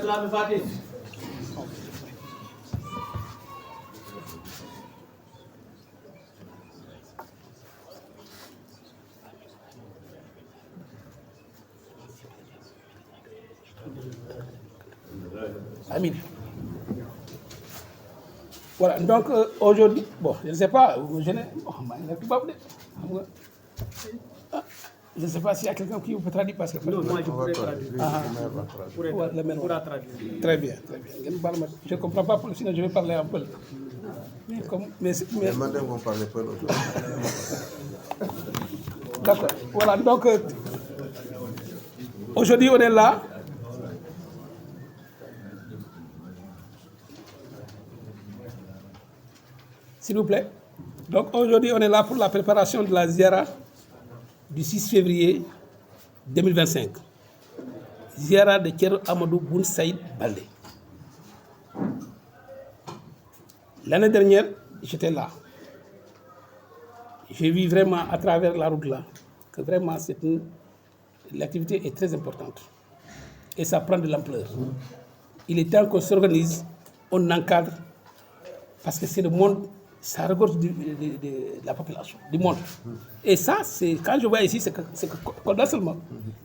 salaatu faatih. Amin. Voilà, donc aujourd'hui, bon, je ne sais pas, je ne sais pas s'il y a quelqu'un qui peut traduire parce que... Non, moi je pourrais traduire. Pourra traduire. Très bien, très bien. Je ne comprends pas, sinon je vais parler un peu. Les mandats vont parler peu aujourd'hui. D'accord. Voilà, donc aujourd'hui on est là. S'il vous plaît. Donc aujourd'hui, on est là pour la préparation de la Ziara du 6 février 2025. Ziara de Thierno Amadou Boun Saïd Baldé. L'année dernière, j'étais là. J'ai vu vraiment à travers la route là que vraiment l'activité est très importante. Et ça prend de l'ampleur. Il est temps qu'on s'organise, on encadre, parce que c'est le monde. Ça regorge de la population, du monde. Et ça, c'est quand je vois ici, c'est que Kolda seulement.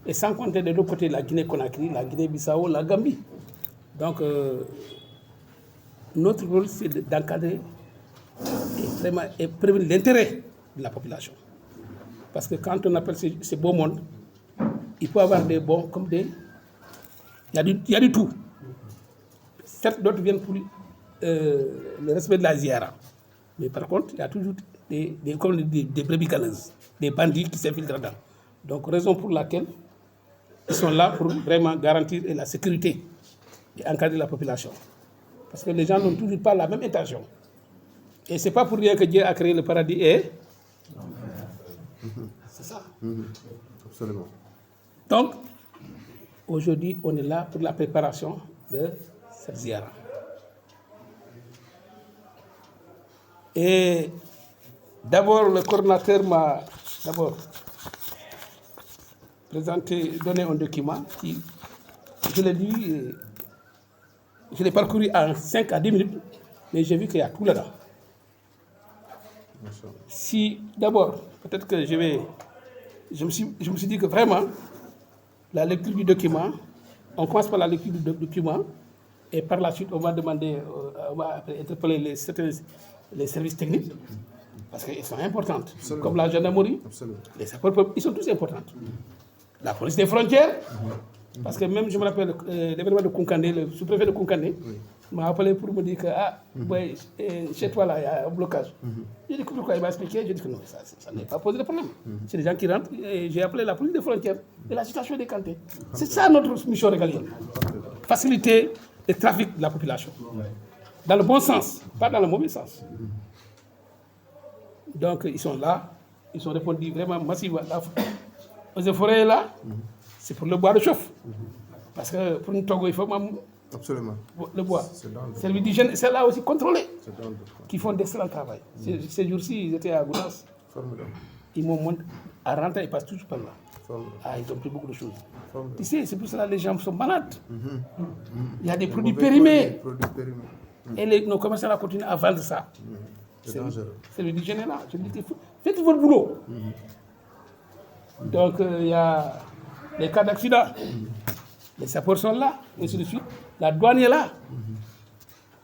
Et sans compter de l'autre côté, la Guinée-Conakry, la Guinée-Bissau, la Gambie. Donc, notre rôle, c'est d'encadrer et prévenir l'intérêt de la population. Parce que quand on appelle ce beau monde, il peut y avoir des bons comme des... Il y a du tout. Certes, d'autres viennent pour le respect de la ziara. Mais par contre, il y a toujours des brebis galeuses, des bandits qui s'infiltrent dedans. Donc, raison pour laquelle ils sont là pour vraiment garantir la sécurité et encadrer la population. Parce que les gens n'ont toujours pas la même intention. Et ce n'est pas pour rien que Dieu a créé le paradis et... C'est ça. Absolument. Donc, aujourd'hui, on est là pour la préparation de cette ziara. Et d'abord, le coordinateur m'a donné un document qui, je l'ai lu, je l'ai parcouru en 5 à 10 minutes, mais j'ai vu qu'il y a tout là-dedans. Si d'abord, peut-être que je me suis dit que vraiment, la lecture du document, on commence par la lecture du document, et par la suite, on va demander, on va interpeller les services techniques, parce qu'ils sont importants, comme la gendarmerie, les sapeurs-pompiers, ils sont tous importants. La police des frontières, parce que même, je me rappelle, l'événement de Koukandé, le sous-préfet de Koukandé, m'a appelé pour me dire que, ouais, chez toi, là, il y a un blocage. J'ai dit, pourquoi il m'a expliqué? J'ai dit que non, ça n'est pas posé de problème. C'est des gens qui rentrent, et j'ai appelé la police des frontières, et la situation est décantée. C'est ça notre mission régalienne. Faciliter le trafic de la population. Dans le bon sens, pas dans le mauvais sens. Donc, ils sont là, ils ont répondu vraiment massivement. Aux forêts est là, c'est pour le bois de chauffe. Parce que pour une Togo, il faut même Absolument. Le bois. Service d'hygiène, c'est là aussi contrôlé, qui font d'excellent travail. Ces jours-ci, ils étaient à Gounas. Ils m'ont montré, à rentrer, ils passent toujours par là. Ils ont pris beaucoup de choses. Tu sais, c'est pour cela que les gens sont malades. Il y a des produits périmés. Et nos commerçants continuent à vendre ça. C'est dangereux. C'est le d'hygiène là. Je dis, faites votre boulot. Donc, il y a les cas d'accident. Les sapeurs sont là, et ainsi de suite. La douane est là.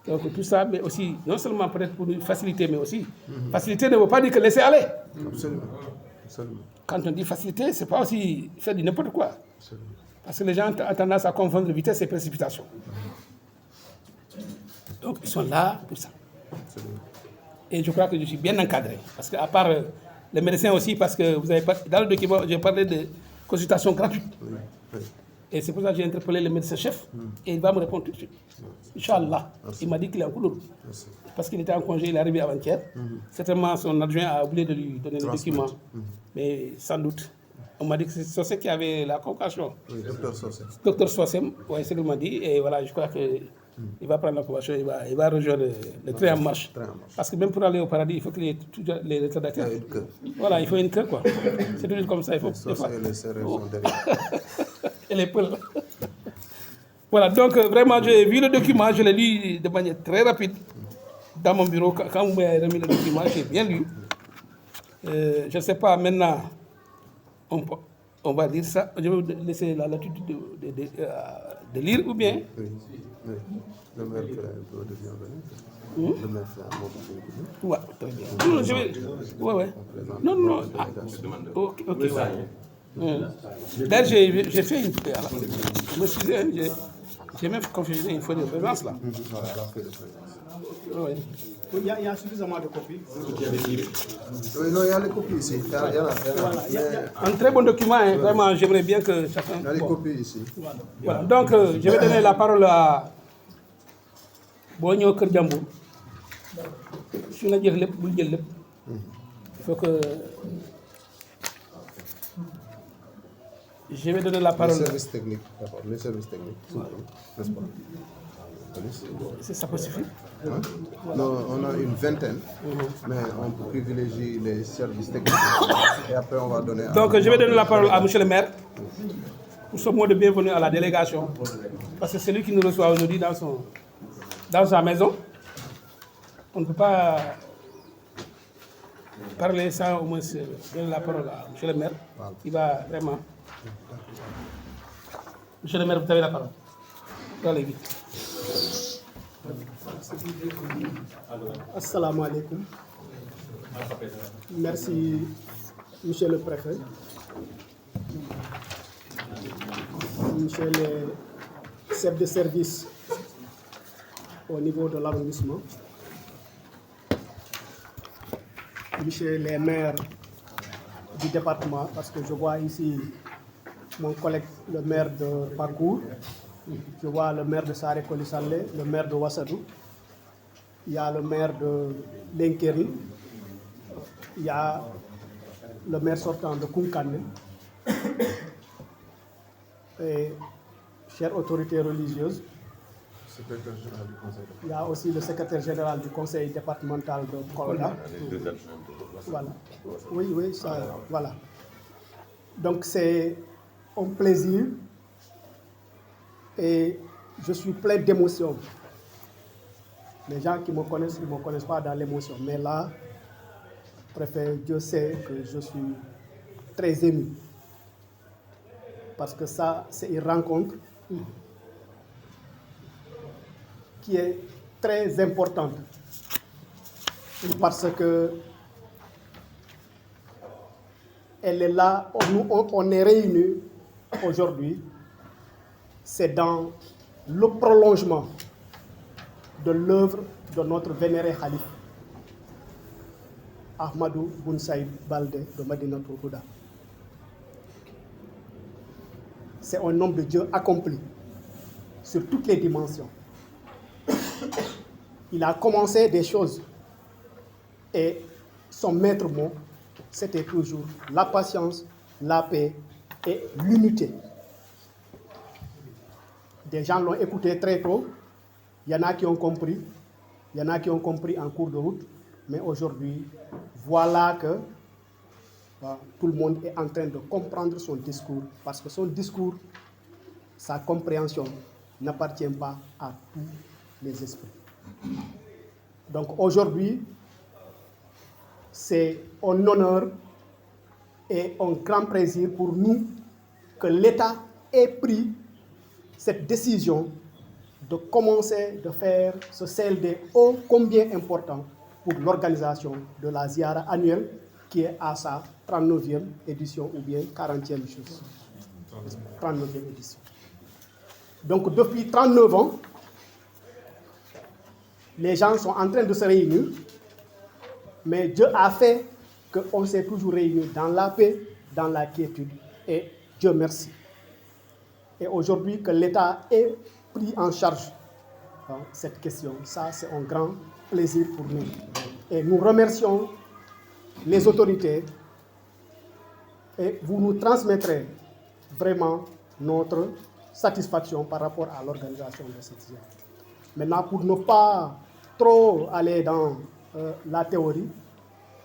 Donc, tout ça, mais aussi, non seulement peut-être pour nous faciliter, mais aussi, faciliter ne veut pas dire que laisser aller. Absolument. Absolument. Quand on dit faciliter, ce n'est pas aussi faire du n'importe quoi. Absolument. Parce que les gens ont tendance à confondre vitesse et précipitation. Donc, ils sont là pour ça. Absolument. Et je crois que je suis bien encadré. Parce qu'à part les médecins aussi, parce que vous avez dans le document, j'ai parlé de consultation gratuite. Oui. Oui. Et c'est pour ça que j'ai interpellé le médecin-chef. Et il va me répondre tout de suite. Inch'Allah. Il m'a dit qu'il est en couleur. Parce qu'il était en congé, il est arrivé avant-hier. Certainement, son adjoint a oublié de lui donner le document. Mais sans doute. On m'a dit que c'est Sossé qui avait la convocation. Oui, docteur Sossé. Docteur Sossé, oui, c'est ce qu'il m'a dit. Et voilà, je crois qu'il va prendre la convocation, il va rejoindre le train en marche. Parce que même pour aller au paradis, il faut qu'il y ait toujours les retardataires. Il y a une queue. Voilà, il faut une queue, quoi. C'est toujours comme ça. Il faut. Les Sossé et les serrés sont derrière. Et les peuls. Voilà, donc vraiment, j'ai vu le document, je l'ai lu de manière très rapide dans mon bureau. Quand vous m'avez remis le document, j'ai bien lu. Je ne sais pas, maintenant, on va lire ça. Je vais vous laisser la latitude de lire ou bien. Oui, oui. Le maire fait un peu de bienvenue. Le maire fait un mot de bienvenue. Ouais, très bien. Non, je vais. Ouais, ouais. Non, non, non. Ah, ok, ok. D'ailleurs, j'ai fait une. Alors, je me suis dit, j'ai même configuré une feuille de présence là. Voilà, elle a fait de présence. Ouais. Il y a suffisamment de copies. Oui, non, il y a les copies ici. Il y en a. Il y a Un très bon document, hein. Vraiment, j'aimerais bien que chacun. les Bon. copies ici. Voilà, donc je vais donner la parole à Bonio Kerdjambou. Je vais dire il faut que. Je vais donner la Les parole. services techniques, d'abord. Les services techniques, n'est-ce pas? Police. Ça peut suffire. Hein? Non, on a une vingtaine, mais on privilégie les services techniques. Et après, on va donner à... Donc je vais donner la parole à monsieur le maire pour ce mot de bienvenue à la délégation. Parce que c'est lui qui nous reçoit aujourd'hui dans sa maison. On ne peut pas parler sans au moins donner la parole à monsieur le maire. Il va vraiment. Monsieur le maire, vous avez la parole. Allez vite. Assalamu alaikum. Merci, monsieur le préfet. Monsieur le chef de service au niveau de l'arrondissement. Monsieur les maires du département, parce que je vois ici mon collègue, le maire de Parcours, je vois le maire de Saré Kolisale, le maire de Wassadou, il y a le maire de Lenkeri, il y a le maire sortant de Koumkane, et chères autorités religieuses, Secrétaire général du conseil. il y a aussi le secrétaire général du conseil départemental de Kolda. Voilà. Oui, oui, ça, voilà. Donc c'est un plaisir et je suis plein d'émotions. Les gens qui me connaissent, ils ne me connaissent pas dans l'émotion. Mais là, préfet, Dieu sait que je suis très ému. Parce que ça, c'est une rencontre qui est très importante. Parce que elle est là, on est réunis aujourd'hui, c'est dans le prolongement de l'œuvre de notre vénéré Khalif, Ahmadou Boun Saïd Baldé de Madinatul Huda. C'est un homme de Dieu accompli sur toutes les dimensions. Il a commencé des choses et son maître mot, c'était toujours la patience, la paix et l'unité. Des gens l'ont écouté très tôt, il y en a qui ont compris, il y en a qui ont compris en cours de route, mais aujourd'hui, voilà que tout le monde est en train de comprendre son discours, parce que son discours, sa compréhension n'appartient pas à tous les esprits. Donc aujourd'hui, c'est un honneur et un grand plaisir pour nous que l'État ait pris cette décision de commencer de faire ce CLD ô combien important pour l'organisation de la Ziara annuelle qui est à sa 39e édition ou bien 40e chose. 39e édition. Donc depuis 39 ans, les gens sont en train de se réunir, mais Dieu a fait qu'on s'est toujours réunis dans la paix, dans la quiétude, et Dieu merci. Et aujourd'hui, que l'État ait pris en charge cette question, ça c'est un grand plaisir pour nous. Et nous remercions les autorités et vous nous transmettrez vraiment notre satisfaction par rapport à l'organisation de cette ziara. Maintenant, pour ne pas trop aller dans la théorie,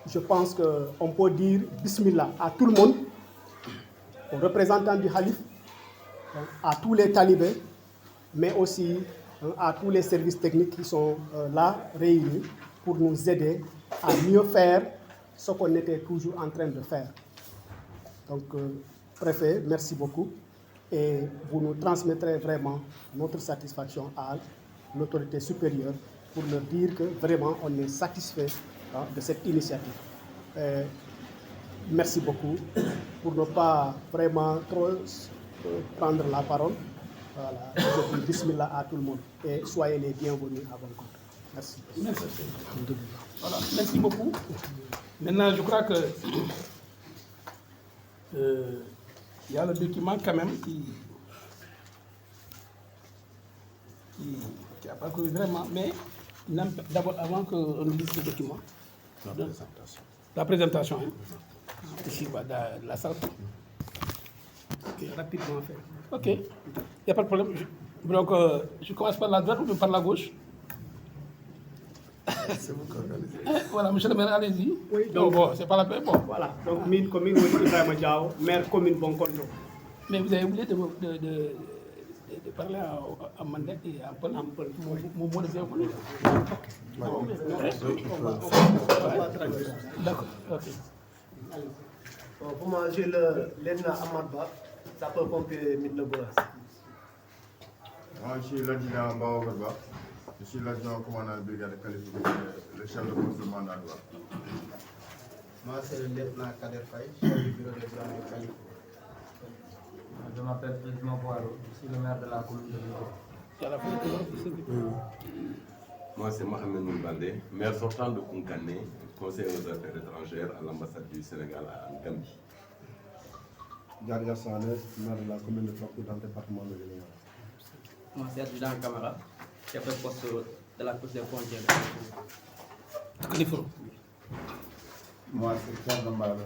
je pense qu'on peut dire Bismillah à tout le monde, aux représentants du Khalif, à tous les talibés, mais aussi à tous les services techniques qui sont là, réunis, pour nous aider à mieux faire ce qu'on était toujours en train de faire. Donc, préfet, merci beaucoup. Et vous nous transmettrez vraiment notre satisfaction à l'autorité supérieure pour leur dire que vraiment on est satisfait de cette initiative. Merci beaucoup pour ne pas vraiment trop prendre la parole. Voilà, je dis bismillah à tout le monde et soyez les bienvenus à bon compte. Merci. Merci. Voilà, merci beaucoup. Maintenant, je crois que il y a le document quand même qui a parcouru vraiment, mais d'abord, avant qu'on lise ce document, la présentation, hein, ici, dans la salle. Okay, rapidement fait. Ok, il n'y a pas de problème. Donc, je commence par la droite ou par la gauche? C'est vous qui organisez. Voilà, monsieur le maire, allez-y. Oui, donc bon, c'est pas la peine. Bon. Voilà, donc mine commune Ibrahima Diaw, maire commune Bonkondo. Mais vous avez oublié de parler en mandate et en Paul. Mon mot de bien. D'accord, ok. Pour moi, j'ai l'ENA Amadba, ça peut pomper Midneboras. Moi, je suis l'adjudant Baogarba. Je suis l'adjudant commandant de brigade qualifié, le chef de poste de mandat. Moi, c'est le lieutenant Kader Faye, chef du bureau des plans de qualité. Je m'appelle Frédéric Poirot, je suis le maire de la commune de Lyon. Moi, c'est Mohamed Mbandé, maire sortant de Kounkané, conseiller aux affaires étrangères à l'ambassade du Sénégal à Gambie. Diaria Sané, maire de la commune de Tokou dans le département de Lyon. Moi, c'est adjudant Camara, chef de poste de la cour des frontières. Moi, c'est Pierre Dambala,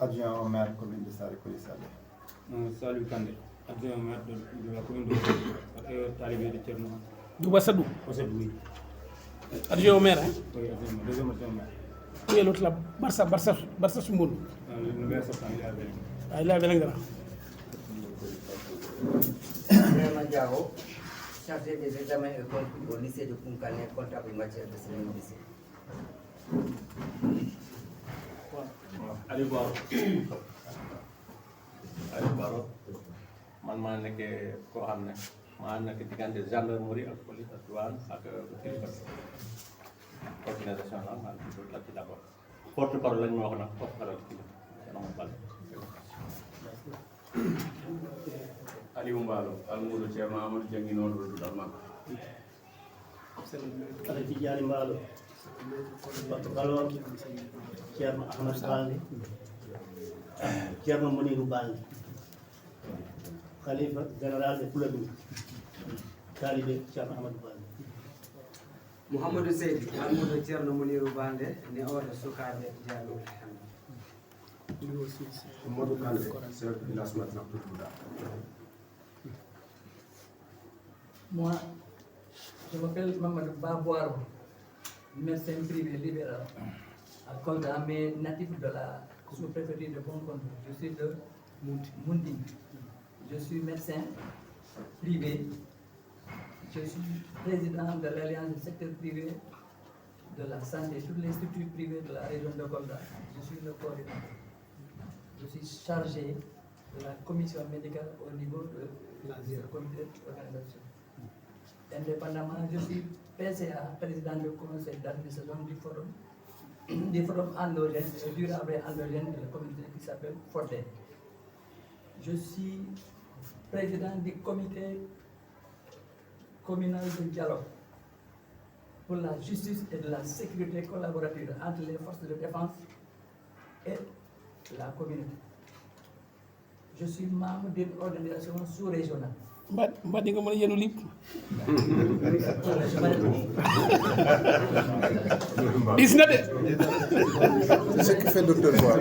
adjoint au maire de la commune de Sarikolisale. Salut Kandé, adjoint au maire de la commune de Talibé de Tcherno. Doubassadou. Oui. Adjoint au maire, hein? Oui, adjoint, deuxième adjoint au maire. Oui, l'autre là, Barça Soumoun. Le maire sortant, il est avec. Ah, il est avec Lengra. Ibrahima Diaw, chargé des examens et concours au lycée de Kounkané, comptable matière de ce lycée. Allez voir. Man maa nekkee koo xam ne maa nekk diggante gendarmerie ak police ak douane ak kilifa organisation la maa ngi la ci d'abord porte parole lañ ma wax nag porte parole kilifa sama bal Aliou Mbalo almudo Ceerno Amadou Jangi noonu du dal Ala Tidiane Mbalo, porte parole Ceerno Ahmad Balde, Ceerno Moniru Balde, Khalifa général de Kouladou, talibé Ceerno Ahmad Balde. Mouhamadou Seydi, almudo Ceerno Moniru Balde, ne oɗo sukaɓe Diallo Modou Kandé, chef du village maintenant tout Bouddha. Moi, je m'appelle Mamadou Babouaro, médecin privé libéral à Kolda, mais natif de la sous-préfecture de Bonkondo. Je suis de Munding. Je suis médecin privé. Je suis président de l'Alliance du secteur privé de la santé, toutes les structures privées de la région de Kolda. Je suis le coordinateur. Je suis chargé de la commission médicale au niveau de la comité d'organisation. Indépendamment, je suis PCA, président du conseil d'administration du forum endogène et durable endogène de la communauté qui s'appelle FORDE. Je suis président du comité communal de dialogue pour la justice et de la sécurité collaborative entre les forces de défense et la communauté. Je suis membre d'une organisation sous-régionale. Mbaa di nga mën a yenu lépp. Dis na de. C'est ce qui fait docteur Boire.